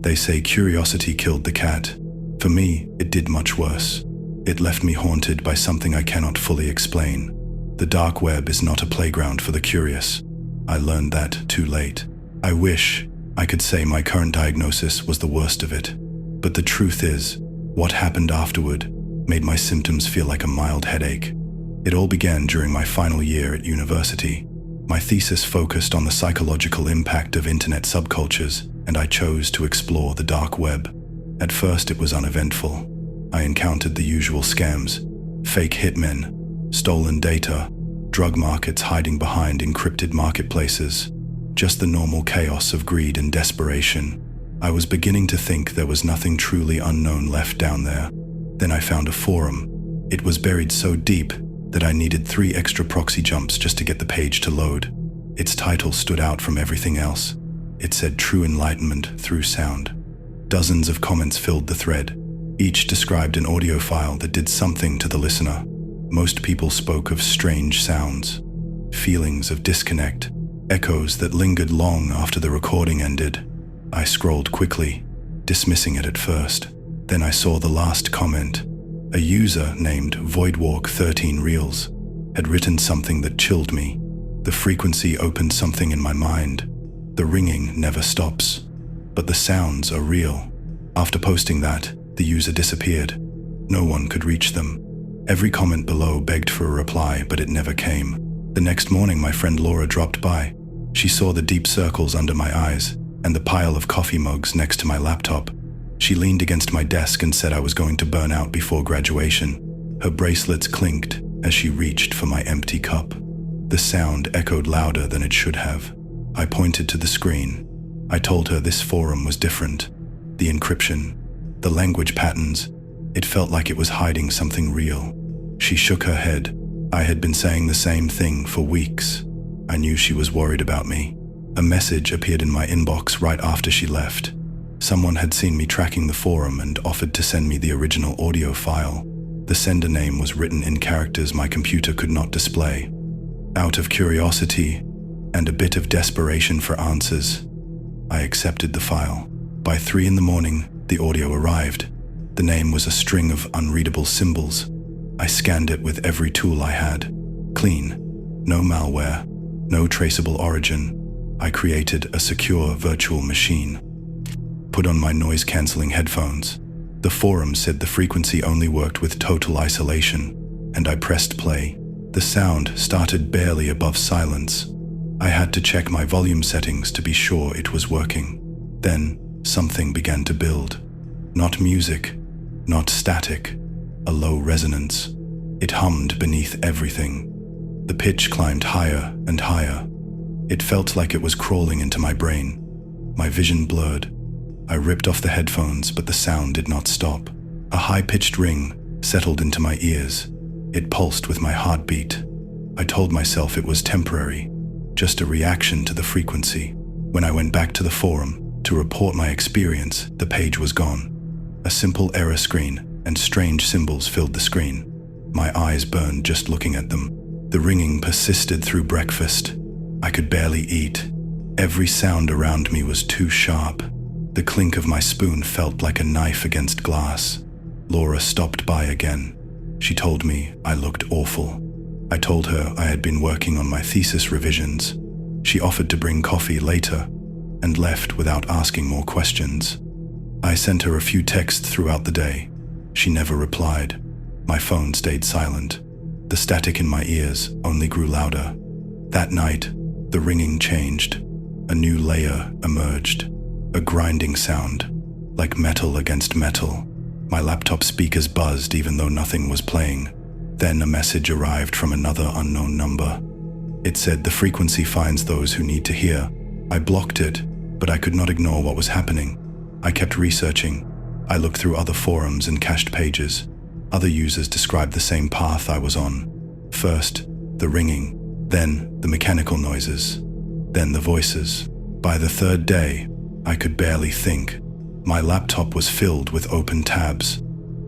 They say curiosity killed the cat. For me, it did much worse. It left me haunted by something I cannot fully explain. The dark web is not a playground for the curious. I learned that too late. I wish I could say my current diagnosis was the worst of it. But the truth is, what happened afterward made my symptoms feel like a mild headache. It all began during my final year at university. My thesis focused on the psychological impact of internet subcultures, and I chose to explore the dark web. At first, it was uneventful. I encountered the usual scams: fake hitmen, stolen data, drug markets hiding behind encrypted marketplaces. Just the normal chaos of greed and desperation. I was beginning to think there was nothing truly unknown left down there. Then I found a forum. It was buried so deep that I needed 3 extra proxy jumps just to get the page to load. Its title stood out from everything else. It said "True Enlightenment Through Sound." Dozens of comments filled the thread. Each described an audio file that did something to the listener. Most people spoke of strange sounds, feelings of disconnect, echoes that lingered long after the recording ended. I scrolled quickly, dismissing it at first. Then I saw the last comment. A user named Voidwalk13Reels had written something that chilled me. The frequency opened something in my mind. The ringing never stops, but the sounds are real. After posting that, the user disappeared. No one could reach them. Every comment below begged for a reply, but it never came. The next morning, my friend Laura dropped by. She saw the deep circles under my eyes and the pile of coffee mugs next to my laptop. She leaned against my desk and said I was going to burn out before graduation. Her bracelets clinked as she reached for my empty cup. The sound echoed louder than it should have. I pointed to the screen. I told her this forum was different. The encryption, the language patterns, it felt like it was hiding something real. She shook her head. I had been saying the same thing for weeks. I knew she was worried about me. A message appeared in my inbox right after she left. Someone had seen me tracking the forum and offered to send me the original audio file. The sender name was written in characters my computer could not display. Out of curiosity and a bit of desperation for answers, I accepted the file. By 3 in the morning, the audio arrived. The name was a string of unreadable symbols. I scanned it with every tool I had. Clean. No malware. No traceable origin. I created a secure virtual machine. Put on my noise-canceling headphones. The forum said the frequency only worked with total isolation, and I pressed play. The sound started barely above silence. I had to check my volume settings to be sure it was working. Then, something began to build. Not music, not static, a low resonance. It hummed beneath everything. The pitch climbed higher and higher. It felt like it was crawling into my brain. My vision blurred. I ripped off the headphones, but the sound did not stop. A high-pitched ring settled into my ears. It pulsed with my heartbeat. I told myself it was temporary, just a reaction to the frequency. When I went back to the forum to report my experience, the page was gone. A simple error screen and strange symbols filled the screen. My eyes burned just looking at them. The ringing persisted through breakfast. I could barely eat. Every sound around me was too sharp. The clink of my spoon felt like a knife against glass. Laura stopped by again. She told me I looked awful. I told her I had been working on my thesis revisions. She offered to bring coffee later and left without asking more questions. I sent her a few texts throughout the day. She never replied. My phone stayed silent. The static in my ears only grew louder. That night, the ringing changed. A new layer emerged. A grinding sound, like metal against metal. My laptop speakers buzzed even though nothing was playing. Then a message arrived from another unknown number. It said the frequency finds those who need to hear. I blocked it, but I could not ignore what was happening. I kept researching. I looked through other forums and cached pages. Other users described the same path I was on. First, the ringing, then the mechanical noises, then the voices. By the 3rd day, I could barely think. My laptop was filled with open tabs.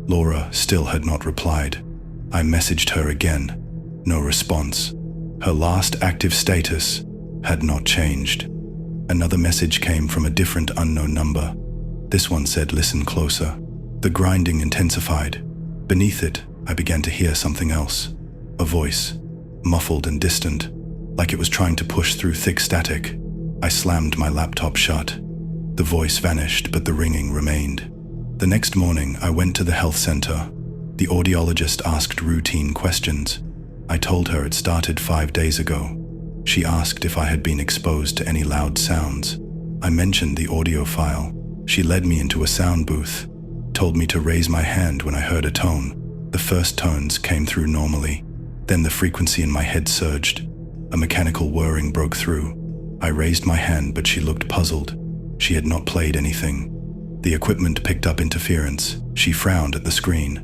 Laura still had not replied. I messaged her again. No response. Her last active status had not changed. Another message came from a different unknown number. This one said, "Listen closer." The grinding intensified. Beneath it, I began to hear something else. A voice, muffled and distant, like it was trying to push through thick static. I slammed my laptop shut. The voice vanished, but the ringing remained. The next morning, I went to the health center. The audiologist asked routine questions. I told her it started 5 days ago. She asked if I had been exposed to any loud sounds. I mentioned the audio file. She led me into a sound booth, told me to raise my hand when I heard a tone. The first tones came through normally. Then the frequency in my head surged. A mechanical whirring broke through. I raised my hand, but she looked puzzled. She had not played anything. The equipment picked up interference. She frowned at the screen.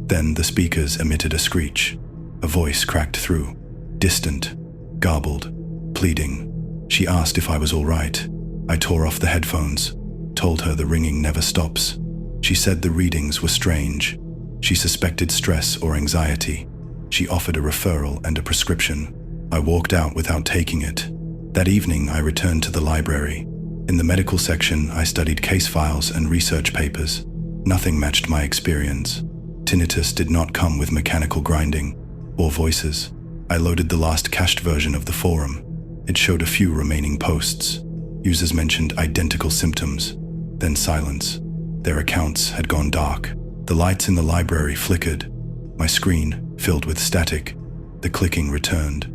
Then the speakers emitted a screech. A voice cracked through, distant, garbled, pleading. She asked if I was all right. I tore off the headphones, told her the ringing never stops. She said the readings were strange. She suspected stress or anxiety. She offered a referral and a prescription. I walked out without taking it. That evening, I returned to the library. In the medical section, I studied case files and research papers. Nothing matched my experience. Tinnitus did not come with mechanical grinding or voices. I loaded the last cached version of the forum. It showed a few remaining posts. Users mentioned identical symptoms, then silence. Their accounts had gone dark. The lights in the library flickered. My screen filled with static. The clicking returned,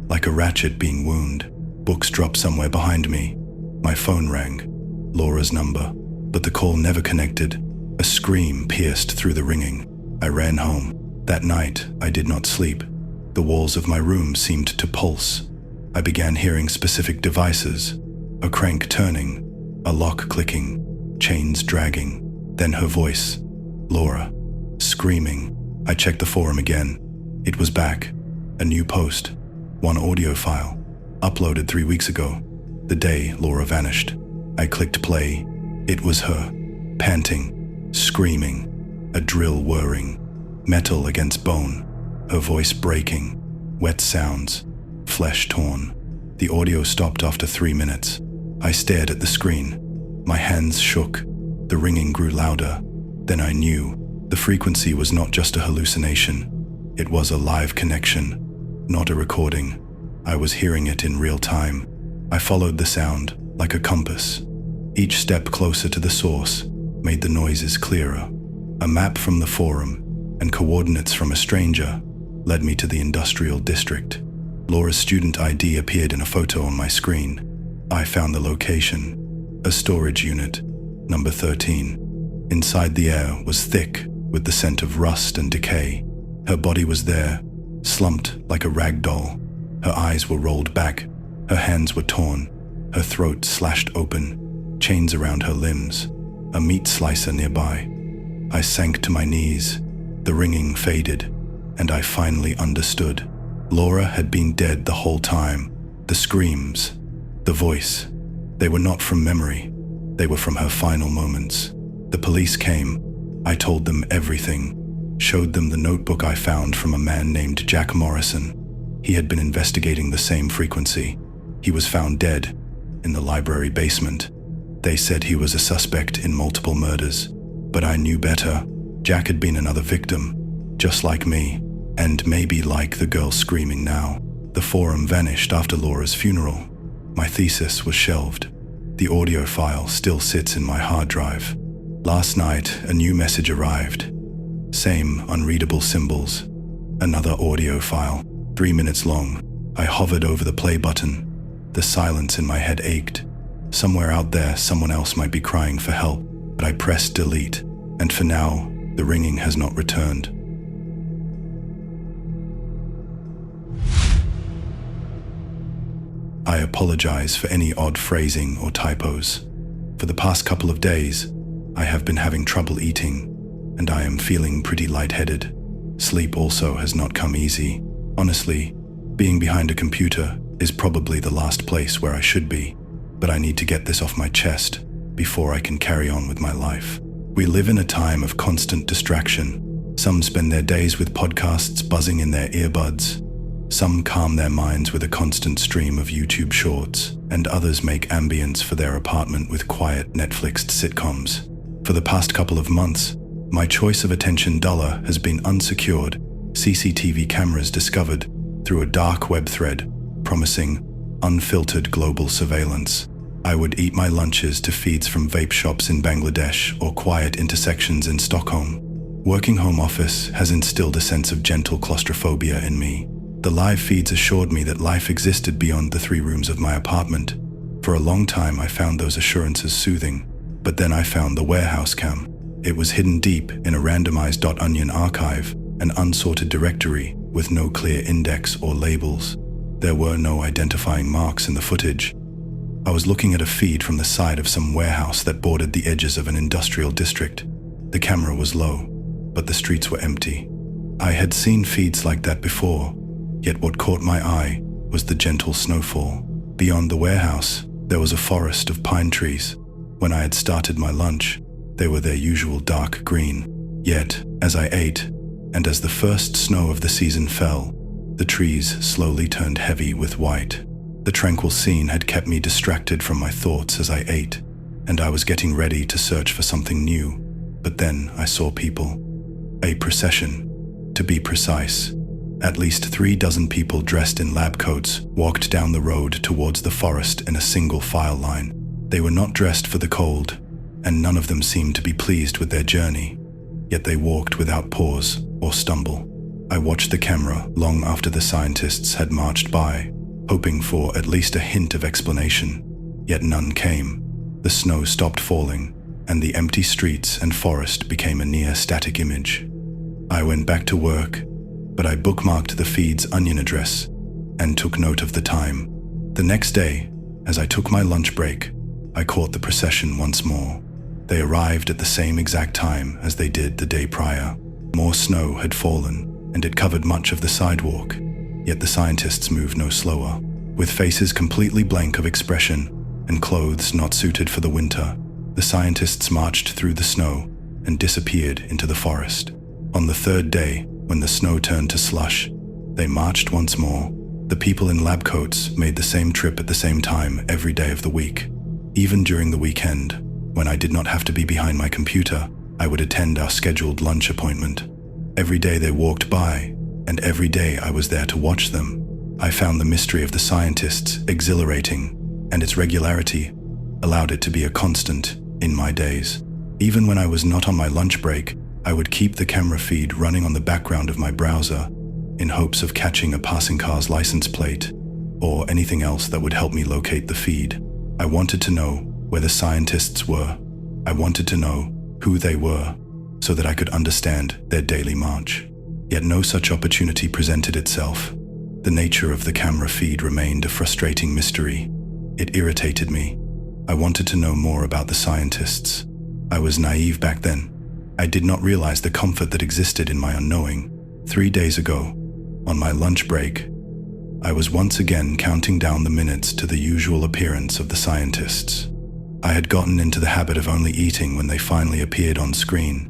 like a ratchet being wound. Books dropped somewhere behind me. My phone rang. Laura's number. But the call never connected. A scream pierced through the ringing. I ran home. That night, I did not sleep. The walls of my room seemed to pulse. I began hearing specific devices. A crank turning, a lock clicking, chains dragging. Then her voice. Laura. Screaming. I checked the forum again. It was back. A new post. One audio file. Uploaded 3 weeks ago. The day Laura vanished. I clicked play. It was her. Panting. Screaming. A drill whirring. Metal against bone. Her voice breaking. Wet sounds. Flesh torn. The audio stopped after 3 minutes. I stared at the screen. My hands shook. The ringing grew louder. Then I knew. The frequency was not just a hallucination. It was a live connection, not a recording. I was hearing it in real time. I followed the sound, like a compass. Each step closer to the source made the noises clearer. A map from the forum and coordinates from a stranger led me to the industrial district. Laura's student ID appeared in a photo on my screen. I found the location, a storage unit, number 13. Inside, the air was thick with the scent of rust and decay. Her body was there, slumped like a rag doll. Her eyes were rolled back. Her hands were torn, her throat slashed open, chains around her limbs, a meat slicer nearby. I sank to my knees. The ringing faded, and I finally understood. Laura had been dead the whole time. The screams, the voice, they were not from memory. They were from her final moments. The police came. I told them everything, showed them the notebook I found from a man named Jack Morrison. He had been investigating the same frequency. He was found dead in the library basement. They said he was a suspect in multiple murders, but I knew better. Jack had been another victim, just like me, and maybe like the girl screaming now. The forum vanished after Laura's funeral. My thesis was shelved. The audio file still sits in my hard drive. Last night, a new message arrived. Same unreadable symbols. Another audio file, 3 minutes long. I hovered over the play button. The silence in my head ached. Somewhere out there, someone else might be crying for help, but I pressed delete, and for now, the ringing has not returned. I apologize for any odd phrasing or typos. For the past couple of days, I have been having trouble eating, and I am feeling pretty lightheaded. Sleep also has not come easy. Honestly, being behind a computer is probably the last place where I should be, but I need to get this off my chest before I can carry on with my life. We live in a time of constant distraction. Some spend their days with podcasts buzzing in their earbuds. Some calm their minds with a constant stream of YouTube shorts, and others make ambience for their apartment with quiet Netflixed sitcoms. For the past couple of months, my choice of attention duller has been unsecured CCTV cameras discovered through a dark web thread promising unfiltered global surveillance. I would eat my lunches to feeds from vape shops in Bangladesh or quiet intersections in Stockholm. Working home office has instilled a sense of gentle claustrophobia in me. The live feeds assured me that life existed beyond the 3 rooms of my apartment. For a long time I found those assurances soothing, but then I found the warehouse cam. It was hidden deep in a randomized .onion archive, an unsorted directory with no clear index or labels. There were no identifying marks in the footage. I was looking at a feed from the side of some warehouse that bordered the edges of an industrial district. The camera was low, but the streets were empty. I had seen feeds like that before, yet what caught my eye was the gentle snowfall. Beyond the warehouse, there was a forest of pine trees. When I had started my lunch, they were their usual dark green. Yet, as I ate, and as the first snow of the season fell, the trees slowly turned heavy with white. The tranquil scene had kept me distracted from my thoughts as I ate, and I was getting ready to search for something new. But then I saw people. A procession, to be precise. At least 3 dozen people dressed in lab coats walked down the road towards the forest in a single file line. They were not dressed for the cold, and none of them seemed to be pleased with their journey. Yet they walked without pause or stumble. I watched the camera long after the scientists had marched by, hoping for at least a hint of explanation. Yet none came. The snow stopped falling, and the empty streets and forest became a near static image. I went back to work, but I bookmarked the feed's onion address and took note of the time. The next day, as I took my lunch break, I caught the procession once more. They arrived at the same exact time as they did the day prior. More snow had fallen, and it covered much of the sidewalk, yet the scientists moved no slower. With faces completely blank of expression and clothes not suited for the winter, the scientists marched through the snow and disappeared into the forest. On the 3rd day, when the snow turned to slush, they marched once more. The people in lab coats made the same trip at the same time every day of the week. Even during the weekend, when I did not have to be behind my computer, I would attend our scheduled lunch appointment. Every day they walked by, and every day I was there to watch them. I found the mystery of the scientists exhilarating, and its regularity allowed it to be a constant in my days. Even when I was not on my lunch break, I would keep the camera feed running on the background of my browser in hopes of catching a passing car's license plate or anything else that would help me locate the feed. I wanted to know where the scientists were. I wanted to know who they were so that I could understand their daily march. Yet no such opportunity presented itself. The nature of the camera feed remained a frustrating mystery. It irritated me. I wanted to know more about the scientists. I was naive back then. I did not realize the comfort that existed in my unknowing. 3 days ago, on my lunch break, I was once again counting down the minutes to the usual appearance of the scientists. I had gotten into the habit of only eating when they finally appeared on screen,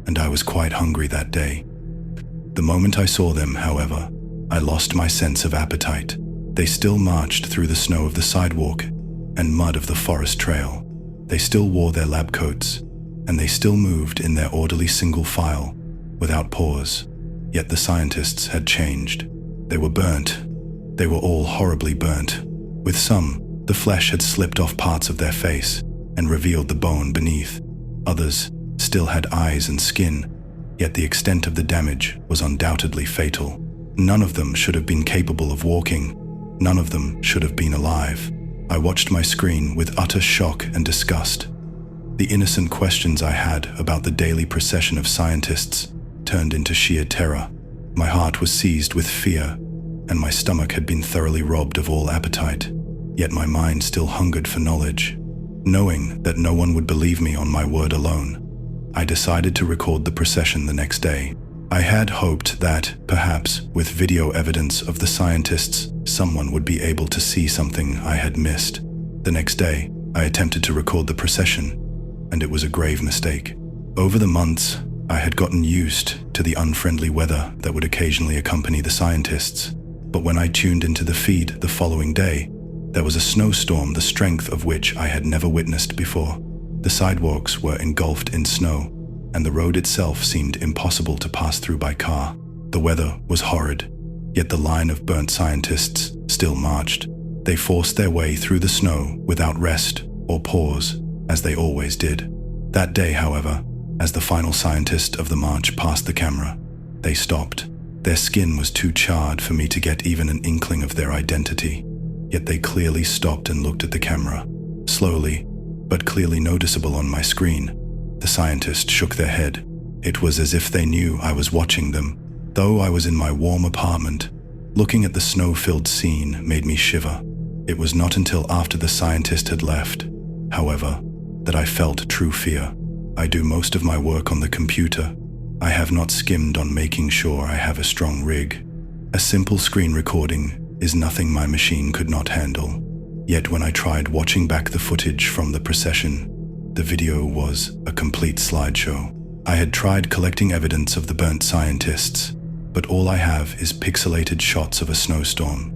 and I was quite hungry that day. The moment I saw them, however, I lost my sense of appetite. They still marched through the snow of the sidewalk and mud of the forest trail. They still wore their lab coats, and they still moved in their orderly single file, without pause. Yet the scientists had changed. They were burnt. They were all horribly burnt. With some, the flesh had slipped off parts of their face and revealed the bone beneath. Others still had eyes and skin, yet the extent of the damage was undoubtedly fatal. None of them should have been capable of walking. None of them should have been alive. I watched my screen with utter shock and disgust. The innocent questions I had about the daily procession of scientists turned into sheer terror. My heart was seized with fear, and my stomach had been thoroughly robbed of all appetite. Yet my mind still hungered for knowledge. Knowing that no one would believe me on my word alone, I decided to record the procession the next day. I had hoped that, perhaps, with video evidence of the scientists, someone would be able to see something I had missed. The next day, I attempted to record the procession, and it was a grave mistake. Over the months, I had gotten used to the unfriendly weather that would occasionally accompany the scientists. But when I tuned into the feed the following day, there was a snowstorm the strength of which I had never witnessed before. The sidewalks were engulfed in snow, and the road itself seemed impossible to pass through by car. The weather was horrid, yet the line of burnt scientists still marched. They forced their way through the snow without rest or pause, as they always did. That day, however, as the final scientist of the march passed the camera, they stopped. Their skin was too charred for me to get even an inkling of their identity, yet they clearly stopped and looked at the camera. Slowly, but clearly noticeable on my screen, the scientists shook their head. It was as if they knew I was watching them. Though I was in my warm apartment, looking at the snow-filled scene made me shiver. It was not until after the scientist had left, however, that I felt true fear. I do most of my work on the computer. I have not skimmed on making sure I have a strong rig. A simple screen recording is nothing my machine could not handle. Yet when I tried watching back the footage from the procession, the video was a complete slideshow. I had tried collecting evidence of the burnt scientists, but all I have is pixelated shots of a snowstorm.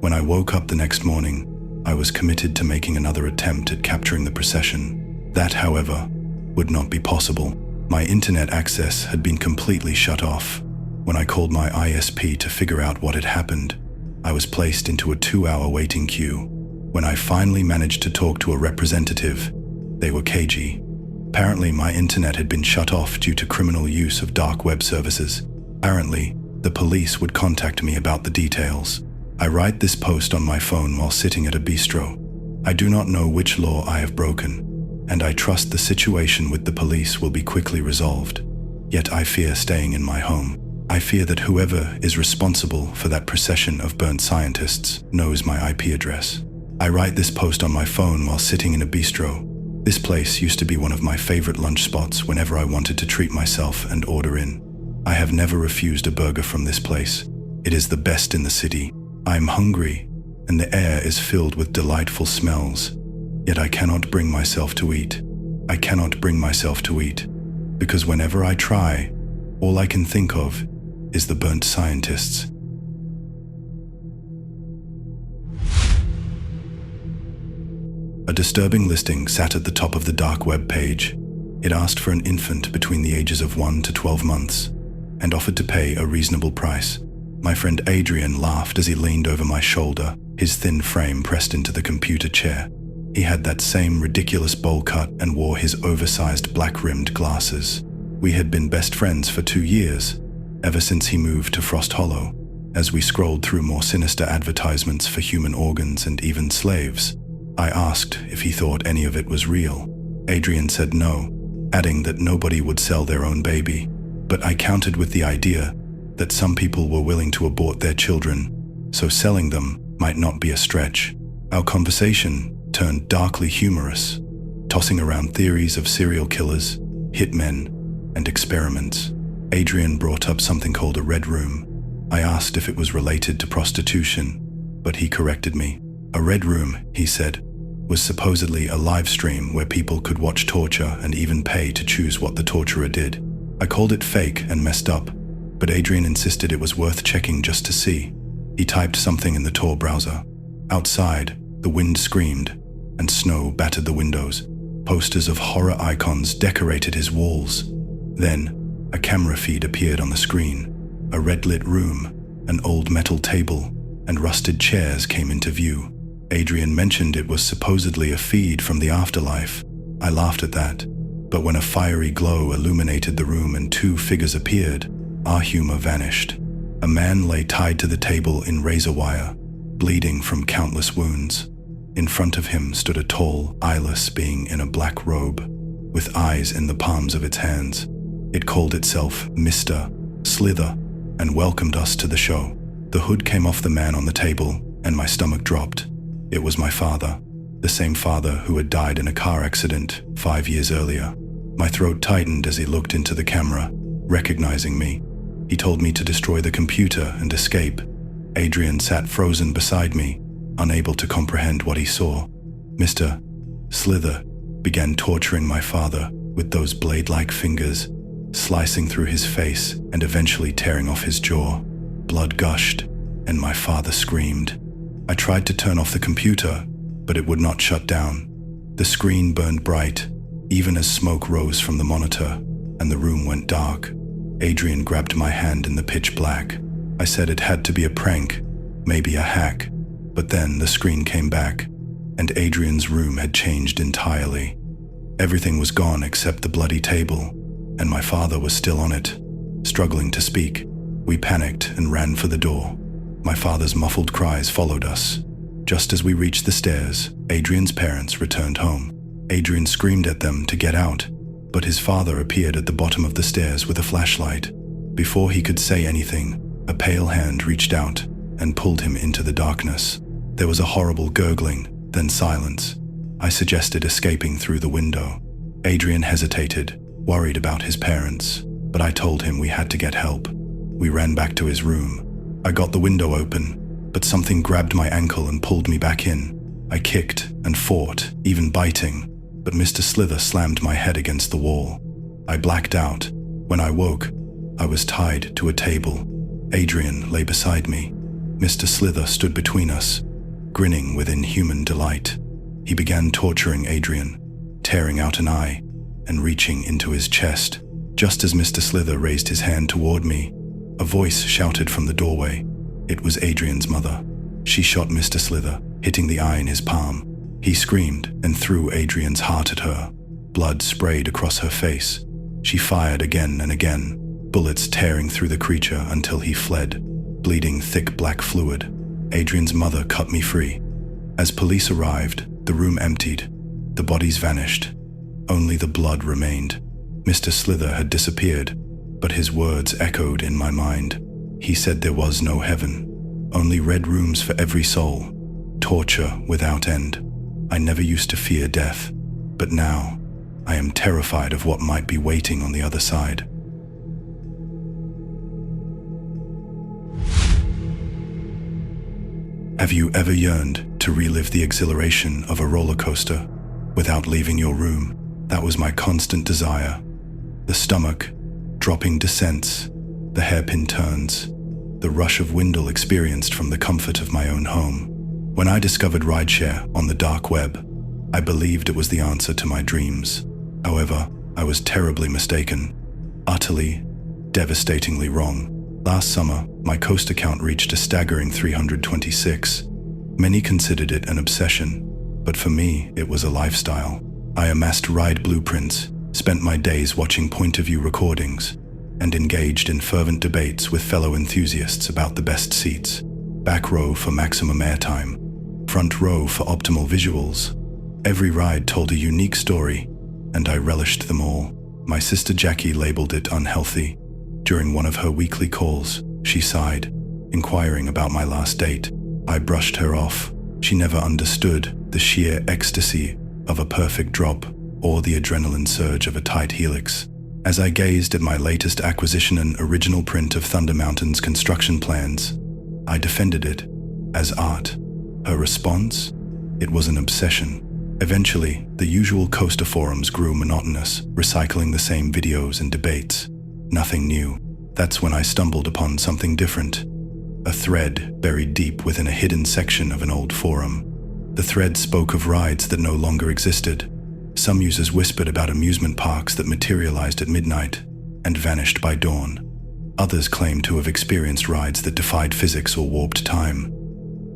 When I woke up the next morning, I was committed to making another attempt at capturing the procession. That, however, would not be possible. My internet access had been completely shut off. When I called my ISP to figure out what had happened, I was placed into a 2-hour waiting queue. When I finally managed to talk to a representative, they were cagey. Apparently, my internet had been shut off due to criminal use of dark web services. Apparently, the police would contact me about the details. I write this post on my phone while sitting at a bistro. I do not know which law I have broken, and I trust the situation with the police will be quickly resolved. Yet I fear staying in my home. I fear that whoever is responsible for that procession of burnt scientists knows my IP address. I write this post on my phone while sitting in a bistro. This place used to be one of my favorite lunch spots whenever I wanted to treat myself and order in. I have never refused a burger from this place. It is the best in the city. I am hungry, and the air is filled with delightful smells. Yet I cannot bring myself to eat. I cannot bring myself to eat, because whenever I try, all I can think of is the burnt scientists. A disturbing listing sat at the top of the dark web page. It asked for an infant between the ages of 1 to 12 months and offered to pay a reasonable price. My friend Adrian laughed as he leaned over my shoulder, his thin frame pressed into the computer chair. He had that same ridiculous bowl cut and wore his oversized black-rimmed glasses. We had been best friends for 2 years, ever since he moved to Frost Hollow. As we scrolled through more sinister advertisements for human organs and even slaves, I asked if he thought any of it was real. Adrian said no, adding that nobody would sell their own baby. But I countered with the idea that some people were willing to abort their children, so selling them might not be a stretch. Our conversation turned darkly humorous, tossing around theories of serial killers, hitmen, and experiments. Adrian brought up something called a red room. I asked if it was related to prostitution, but he corrected me. A red room, he said, was supposedly a live stream where people could watch torture and even pay to choose what the torturer did. I called it fake and messed up, but Adrian insisted it was worth checking just to see. He typed something in the Tor browser. Outside, the wind screamed, and snow battered the windows. Posters of horror icons decorated his walls. Then, a camera feed appeared on the screen. A red-lit room, an old metal table, and rusted chairs came into view. Adrian mentioned it was supposedly a feed from the afterlife. I laughed at that, but when a fiery glow illuminated the room and 2 figures appeared, our humor vanished. A man lay tied to the table in razor wire, bleeding from countless wounds. In front of him stood a tall, eyeless being in a black robe, with eyes in the palms of its hands. It called itself Mr. Slither and welcomed us to the show. The hood came off the man on the table, and my stomach dropped. It was my father, the same father who had died in a car accident 5 years earlier. My throat tightened as he looked into the camera, recognizing me. He told me to destroy the computer and escape. Adrian sat frozen beside me, unable to comprehend what he saw. Mr. Slither began torturing my father with those blade-like fingers, slicing through his face and eventually tearing off his jaw. Blood gushed, and my father screamed. I tried to turn off the computer, but it would not shut down. The screen burned bright, Even as smoke rose from the monitor and the room went dark, Adrian grabbed my hand in the pitch black. I said it had to be a prank, maybe a hack, but then the screen came back, and Adrian's room had changed entirely. Everything was gone except the bloody table, and my father was still on it, struggling to speak. We panicked and ran for the door. My father's muffled cries followed us. Just as we reached the stairs, Adrian's parents returned home. Adrian screamed at them to get out, but his father appeared at the bottom of the stairs with a flashlight. Before he could say anything, a pale hand reached out and pulled him into the darkness. There was a horrible gurgling, then silence. I suggested escaping through the window. Adrian hesitated, worried about his parents, but I told him we had to get help. We ran back to his room. I got the window open, but something grabbed my ankle and pulled me back in. I kicked and fought, even biting, but Mr. Slither slammed my head against the wall. I blacked out. When I woke, I was tied to a table. Adrian lay beside me. Mr. Slither stood between us, grinning with inhuman delight. He began torturing Adrian, tearing out an eye and reaching into his chest. Just as Mr. Slither raised his hand toward me, a voice shouted from the doorway. It was Adrian's mother. She shot Mr. Slither, hitting the eye in his palm. He screamed and threw Adrian's heart at her. Blood sprayed across her face. She fired again and again, bullets tearing through the creature until he fled, bleeding thick black fluid. Adrian's mother cut me free. As police arrived, the room emptied. The bodies vanished. Only the blood remained. Mr. Slither had disappeared, but his words echoed in my mind. He said there was no heaven, only red rooms for every soul, torture without end. I never used to fear death, but now I am terrified of what might be waiting on the other side. Have you ever yearned to relive the exhilaration of a roller coaster without leaving your room? That was my constant desire. The stomach, dropping descents, the hairpin turns, the rush of Windle experienced from the comfort of my own home. When I discovered rideshare on the dark web, I believed it was the answer to my dreams. However, I was terribly mistaken, utterly, devastatingly wrong. Last summer, my coaster count reached a staggering 326. Many considered it an obsession, but for me, it was a lifestyle. I amassed ride blueprints, spent my days watching point-of-view recordings, and engaged in fervent debates with fellow enthusiasts about the best seats. Back row for maximum airtime, front row for optimal visuals. Every ride told a unique story, and I relished them all. My sister Jackie labeled it unhealthy. During one of her weekly calls, she sighed, inquiring about my last date. I brushed her off. She never understood the sheer ecstasy of a perfect drop or the adrenaline surge of a tight helix. As I gazed at my latest acquisition, an original print of Thunder Mountain's construction plans, I defended it as art. Her response? It was an obsession. Eventually, the usual coaster forums grew monotonous, recycling the same videos and debates. Nothing new. That's when I stumbled upon something different. A thread buried deep within a hidden section of an old forum. The thread spoke of rides that no longer existed. Some users whispered about amusement parks that materialized at midnight and vanished by dawn. Others claimed to have experienced rides that defied physics or warped time.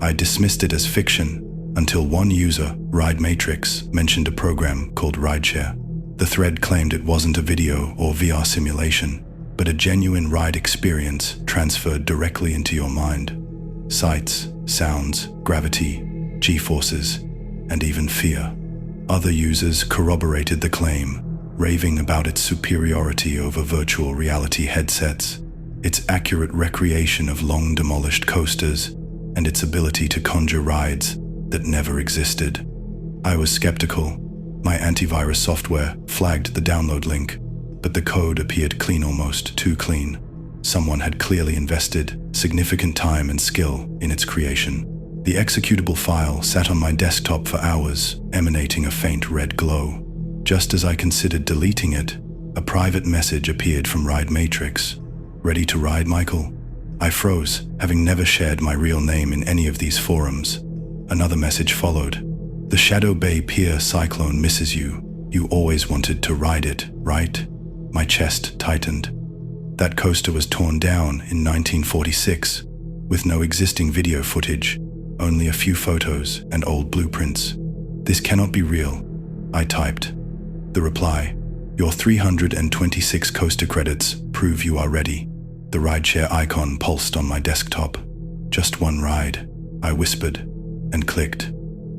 I dismissed it as fiction until one user, Ride Matrix, mentioned a program called Rideshare. The thread claimed it wasn't a video or VR simulation, but a genuine ride experience transferred directly into your mind. Sights, sounds, gravity, G-forces, and even fear. Other users corroborated the claim, raving about its superiority over virtual reality headsets, its accurate recreation of long-demolished coasters, and its ability to conjure rides that never existed. I was skeptical. My antivirus software flagged the download link, but the code appeared clean, almost too clean. Someone had clearly invested significant time and skill in its creation. The executable file sat on my desktop for hours, emanating a faint red glow. Just as I considered deleting it, a private message appeared from Ride Matrix. "Ready to ride, Michael?" I froze, having never shared my real name in any of these forums. Another message followed. "The Shadow Bay Pier Cyclone misses you. You always wanted to ride it, right? My chest tightened. That coaster was torn down in 1946, with no existing video footage, only a few photos and old blueprints. This cannot be real, I typed. The reply, your 326 coaster credits prove you are ready. The rideshare icon pulsed on my desktop. Just one ride, I whispered, and clicked.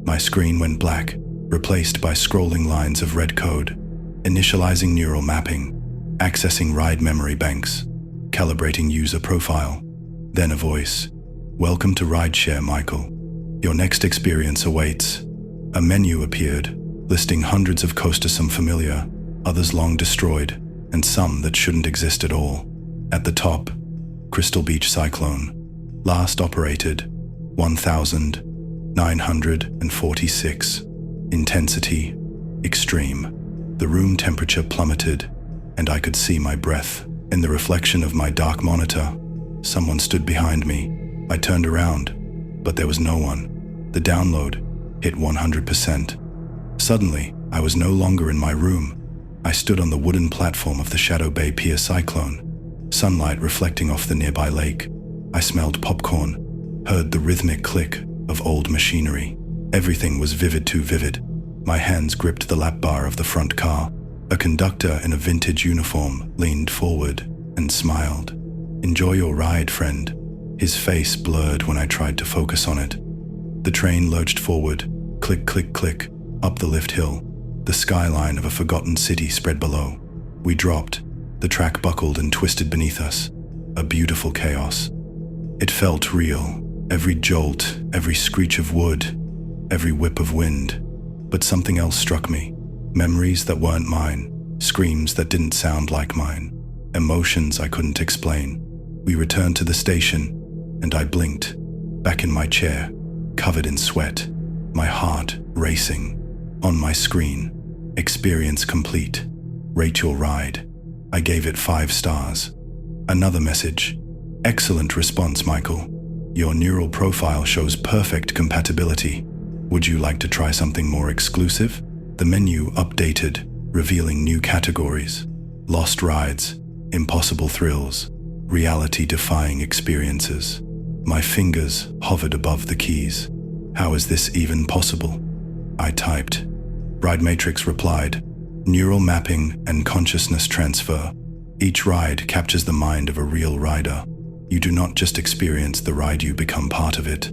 My screen went black, replaced by scrolling lines of red code, initializing neural mapping, accessing ride memory banks, calibrating user profile. Then a voice. Welcome to rideshare, Michael. Your next experience awaits. A menu appeared, listing hundreds of coasters, some familiar, others long destroyed, and some that shouldn't exist at all. At the top, Crystal Beach Cyclone. Last operated, 1,946. Intensity, extreme. The room temperature plummeted, and I could see my breath. In the reflection of my dark monitor, someone stood behind me. I turned around, but there was no one. The download hit 100%. Suddenly, I was no longer in my room. I stood on the wooden platform of the Shadow Bay Pier Cyclone, sunlight reflecting off the nearby lake. I smelled popcorn, heard the rhythmic click of old machinery. Everything was vivid, too vivid. My hands gripped the lap bar of the front car. A conductor in a vintage uniform leaned forward and smiled. Enjoy your ride, friend. His face blurred when I tried to focus on it. The train lurched forward, click, click, click, up the lift hill. The skyline of a forgotten city spread below. We dropped. The track buckled and twisted beneath us. A beautiful chaos. It felt real. Every jolt, every screech of wood, every whip of wind. But something else struck me. Memories that weren't mine. Screams that didn't sound like mine. Emotions I couldn't explain. We returned to the station, and I blinked. Back in my chair, covered in sweat. My heart racing. On my screen, experience complete. Rate your ride. I gave it 5 stars. Another message. Excellent response, Michael. Your neural profile shows perfect compatibility. Would you like to try something more exclusive? The menu updated, revealing new categories. Lost rides, impossible thrills, reality-defying experiences. My fingers hovered above the keys. How is this even possible? I typed. Ride Matrix replied, neural mapping and consciousness transfer. Each ride captures the mind of a real rider. You do not just experience the ride, you become part of it.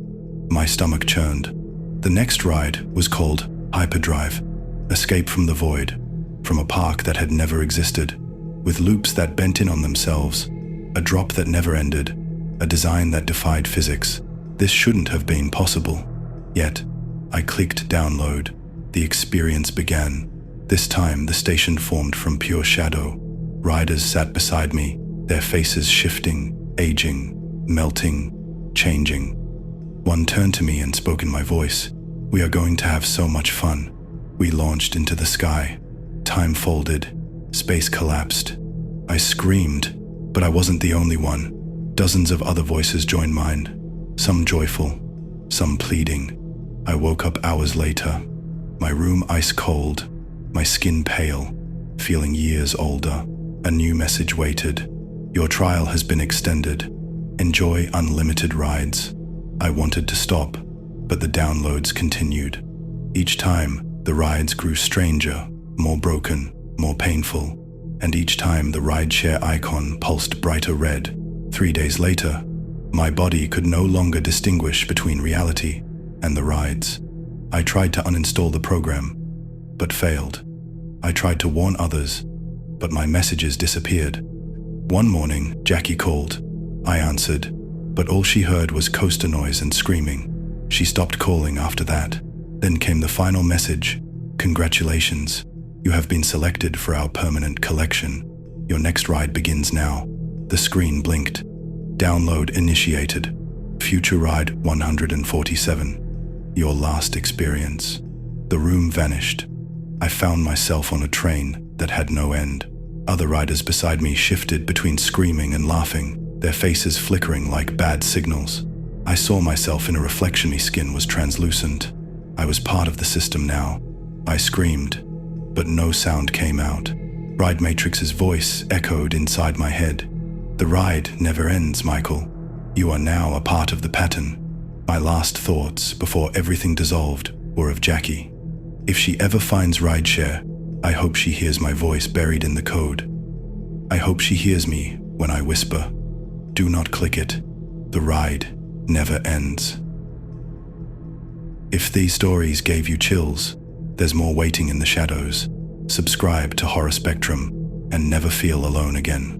My stomach churned. The next ride was called Hyperdrive, Escape from the Void, from a park that had never existed, with loops that bent in on themselves, a drop that never ended, a design that defied physics. This shouldn't have been possible. Yet, I clicked download. The experience began. This time, the station formed from pure shadow. Riders sat beside me, their faces shifting, aging, melting, changing. One turned to me and spoke in my voice. We are going to have so much fun. We launched into the sky. Time folded. Space collapsed. I screamed, but I wasn't the only one. Dozens of other voices joined mine. Some joyful, some pleading. I woke up hours later. My room ice cold, my skin pale, feeling years older. A new message waited. Your trial has been extended. Enjoy unlimited rides. I wanted to stop, but the downloads continued. Each time, the rides grew stranger, more broken, more painful, and each time the rideshare icon pulsed brighter red. 3 days later, my body could no longer distinguish between reality and the rides. I tried to uninstall the program, but failed. I tried to warn others, but my messages disappeared. One morning, Jackie called. I answered, but all she heard was coaster noise and screaming. She stopped calling after that. Then came the final message. Congratulations. You have been selected for our permanent collection. Your next ride begins now. The screen blinked. Download initiated. Future ride 147. Your last experience. The room vanished. I found myself on a train that had no end. Other riders beside me shifted between screaming and laughing, their faces flickering like bad signals. I saw myself in a reflection. My skin was translucent. I was part of the system now. I screamed, but no sound came out. Ride Matrix's voice echoed inside my head. The ride never ends, Michael. You are now a part of the pattern. My last thoughts, before everything dissolved, were of Jackie. If she ever finds rideshare, I hope she hears my voice buried in the code. I hope she hears me when I whisper, "Do not click it. The ride never ends." If these stories gave you chills, there's more waiting in the shadows. Subscribe to Horror Spectrum and never feel alone again.